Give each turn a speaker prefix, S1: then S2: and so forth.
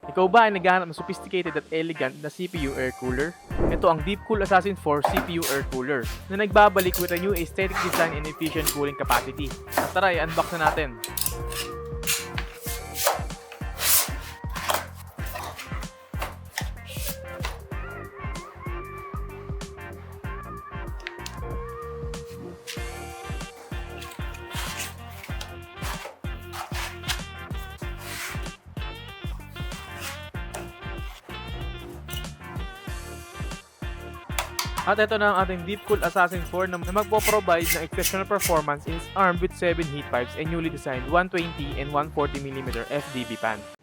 S1: Ikaw ba ay naghahanap ng sophisticated at elegant na CPU air cooler? Ito ang Deepcool Assassin 4 CPU air cooler na nagbabalik with a new aesthetic design and efficient cooling capacity. At tara, i-unbox na natin. At ito na ang ating Deepcool Assassin 4 na magpo-provide ng exceptional performance and is armed with 7 heat pipes and newly designed 120 and 140mm FDB fan.